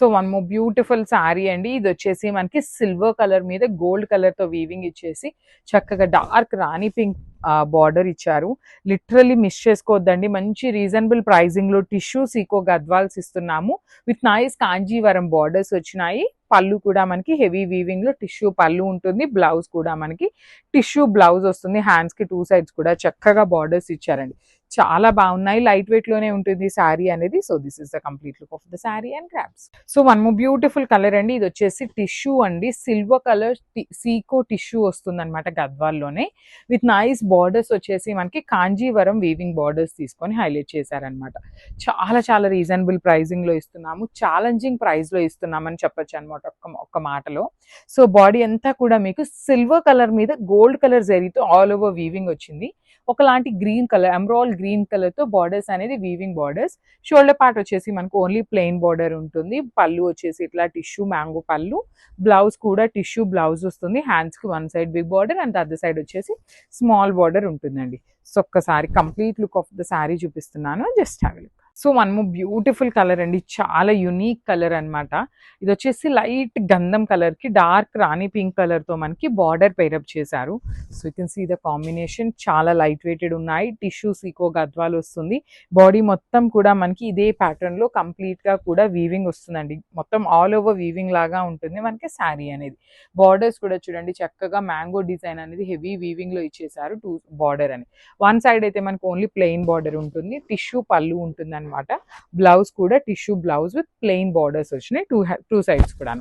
So one more beautiful sari అండి. ఇది వచ్చేసి మనకి సిల్వర్ కలర్ మీద గోల్డ్ కలర్ తో వీవింగ్ ఇచ్చేసి చక్కగా డార్క్ రాణి పింక్ బార్డర్ ఇచ్చారు. లిటరల్లీ మిస్ చేసుకోవద్దండి. మంచి రీజనబుల్ ప్రైజింగ్ లో టిష్యూ సీకో గద్వాల్స్ ఇస్తున్నాము. విత్ నైస్ కాంజీవరం బార్డర్స్ వచ్చినాయి. పళ్ళు కూడా మనకి హెవీ వీవింగ్ లో టిష్యూ పళ్ళు ఉంటుంది. బ్లౌజ్ కూడా మనకి టిష్యూ బ్లౌజ్ వస్తుంది. హ్యాండ్స్ కి 2 సైడ్స్ కూడా చక్కగా బార్డర్స్ ఇచ్చారండి. చాలా బాగున్నాయి. లైట్ వెయిట్ లోనే ఉంటుంది శారీ అనేది. So this is the complete look of the sari and grabs. So one more beautiful colour అండి. ఇది వచ్చేసి టిష్యూ అండి. సిల్వర్ కలర్ సీకో టిష్యూ వస్తుంది అనమాట గద్వాల్లోనే. విత్ నైస్ బార్డర్స్ వచ్చేసి మనకి కాంజీవరం వీవింగ్ బార్డర్స్ తీసుకొని హైలైట్ చేశారనమాట. చాలా చాలా రీజనబుల్ ప్రైజింగ్ లో ఇస్తున్నాము. ఛాలెంజింగ్ ప్రైస్ లో ఇస్తున్నామని చెప్పొచ్చు అనమాట ఒక్క మాటలో. సో బాడీ అంతా కూడా మీకు సిల్వర్ కలర్ మీద గోల్డ్ కలర్ జరీతో ఆల్ ఓవర్ వీవింగ్ వచ్చింది. ఒకలాంటి green colour emerald green colour తో బార్డర్స్ అనేది వీవింగ్ బార్డర్స్. షోల్డర్ పార్ట్ వచ్చేసి మనకు ఓన్లీ ప్లెయిన్ బార్డర్ ఉంటుంది. పళ్ళు వచ్చేసి ఇట్లా టిష్యూ మ్యాంగో పళ్ళు. బ్లౌజ్ కూడా టిష్యూ బ్లౌజ్ వస్తుంది. హ్యాండ్స్ కి 1 side big border and other side వచ్చేసి స్మాల్ బార్డర్ ఉంటుందండి. సో ఒక్కసారి complete look of the sari చూపిస్తున్నాను. Just have a look. So one more beautiful colour అండి. చాలా యునీక్ కలర్ అనమాట. ఇది వచ్చేసి లైట్ గంధం కలర్ కి డార్క్ రాణి పింక్ కలర్ తో మనకి బార్డర్ పేరప్ చేశారు. So you can see the combination. చాలా లైట్ వెయిటెడ్ ఉన్నాయి. టిష్యూ సీకో గద్వాల్ వస్తుంది. బాడీ మొత్తం కూడా మనకి ఇదే ప్యాటర్న్ లో కంప్లీట్ గా కూడా వీవింగ్ వస్తుందండి. మొత్తం ఆల్ ఓవర్ వీవింగ్ లాగా ఉంటుంది మనకి శారీ అనేది. బార్డర్స్ కూడా చూడండి చక్కగా మ్యాంగో డిజైన్ అనేది హెవీ వీవింగ్ లో ఇచ్చేసారు. 2 బార్డర్ అని. 1 సైడ్ అయితే మనకు ఓన్లీ ప్లెయిన్ బార్డర్ ఉంటుంది. టిష్యూ పళ్ళు ఉంటుంది అనమాట. బ్లౌజ్ కూడా tissue blouse with plain borders వచ్చినాయి 2 సైడ్స్ కూడా.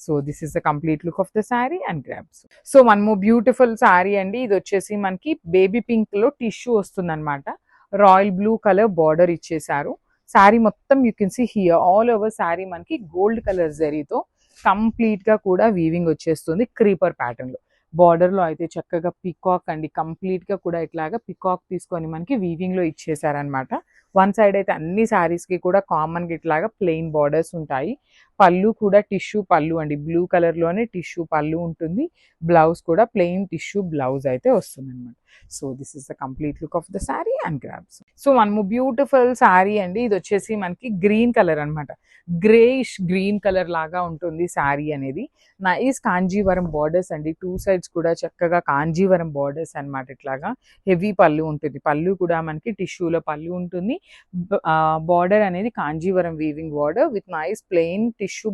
So this is the complete look of the sari and grabs. So one more beautiful sari అండి. ఇది వచ్చేసి మనకి బేబీ పింక్ లో టిష్యూ వస్తుంది అనమాట. రాయల్ బ్లూ కలర్ బార్డర్ ఇచ్చేసారు. శారీ మొత్తం you can see here all over sari మనకి గోల్డ్ కలర్ జరీతో కంప్లీట్ గా కూడా వీవింగ్ వచ్చేస్తుంది క్రీపర్ ప్యాటర్న్ లో. బార్డర్ లో అయితే చక్కగా పికాక్ అండి. కంప్లీట్ గా కూడా ఇట్లాగా పికాక్ తీసుకొని మనకి వీవింగ్ లో ఇచ్చేసారనమాట. 1 సైడ్ అయితే అన్ని శారీస్ కి కూడా కామన్ గా ఇట్లాగా ప్లెయిన్ బార్డర్స్ ఉంటాయి. పళ్ళు కూడా టిష్యూ పళ్ళు అండి. బ్లూ కలర్ లోనే టిష్యూ పళ్ళు ఉంటుంది. బ్లౌజ్ కూడా ప్లెయిన్ టిష్యూ బ్లౌజ్ అయితే వస్తుంది అనమాట. So this is the complete look of the sari and grabs. So one more beautiful sari అండి. ఇది వచ్చేసి మనకి గ్రీన్ కలర్ అనమాట. గ్రేయిష్ గ్రీన్ కలర్ లాగా ఉంటుంది శారీ అనేది. నైస్ కాంజీవరం బార్డర్స్ అండి. 2 సైడ్స్ కూడా చక్కగా కాంజీవరం బార్డర్స్ అనమాట. ఇట్లాగా హెవీ పళ్ళు ఉంటుంది. పళ్ళు కూడా మనకి టిష్యూలో పళ్ళు ఉంటుంది. బార్డర్ అనేది Kanjeevaram weaving border with nice plain tissue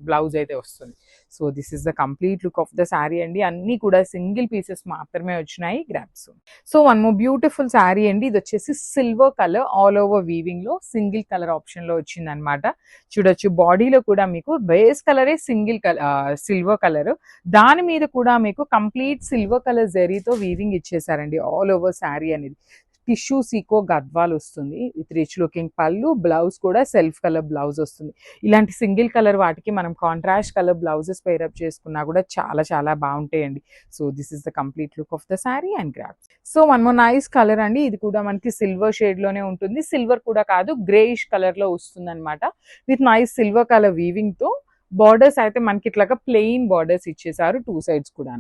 blouse అయితే వస్తుంది. So this is the complete look of the sari అండి. అన్ని కూడా సింగిల్ పీసెస్ మాత్రమే వచ్చినాయి. Grabs. So one more beautiful sari అండి. ఇది వచ్చేసి silver colour all over weaving లో సింగిల్ కలర్ ఆప్షన్ లో వచ్చింది అనమాట. చూడొచ్చు బాడీలో కూడా మీకు బేస్ కలరే సిల్వర్ కలర్. దాని మీద కూడా మీకు కంప్లీట్ సిల్వర్ కలర్ జరీతో వీవింగ్ ఇచ్చేసారండి ఆల్ ఓవర్ శారీ అనేది. టిష్యూ సీకో గద్వాల్ వస్తుంది విత్ రిచ్ లుకింగ్ పళ్ళు. బ్లౌజ్ కూడా సెల్ఫ్ కలర్ బ్లౌజ్ వస్తుంది. ఇలాంటి సింగిల్ కలర్ వాటికి మనం కాంట్రాస్ట్ కలర్ బ్లౌజెస్ పేరప్ చేసుకున్నా కూడా చాలా చాలా బాగుంటాయండి. So this is the complete look of the sari and grabs. So one more nice colour అండి. ఇది కూడా మనకి సిల్వర్ షేడ్ లోనే ఉంటుంది. సిల్వర్ కూడా కాదు, గ్రేయిష్ కలర్ లో వస్తుంది అనమాట. With nice silver colour weaving తో బార్డర్స్ అయితే మనకి ఇట్లాగా ప్లెయిన్ బార్డర్స్ ఇచ్చేసారు 2 సైడ్స్ కూడా.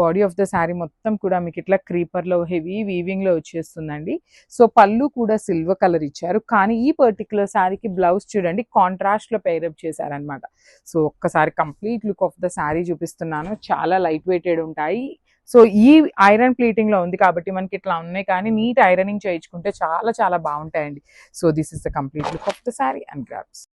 బాడీ ఆఫ్ ద శారీ మొత్తం కూడా మీకు ఇట్లా క్రీపర్ లో హెవీ వీవింగ్ లో వచ్చేస్తుందండి. సో పళ్ళు కూడా సిల్వర్ కలర్ ఇచ్చారు. కానీ ఈ పర్టికులర్ శారీకి బ్లౌజ్ చూడండి కాంట్రాస్ట్ లో పేరప్ చేశారనమాట. సో ఒక్కసారి complete look of the sari చూపిస్తున్నాను. చాలా లైట్ వెయిటెడ్ ఉంటాయి. సో ఈ ఐరన్ ప్లీటింగ్ లో ఉంది కాబట్టి మనకి ఇట్లా ఉన్నాయి. కానీ నీట్ ఐరనింగ్ చేయించుకుంటే చాలా చాలా బాగుంటాయండి. So this is the complete look of the sari and grabs.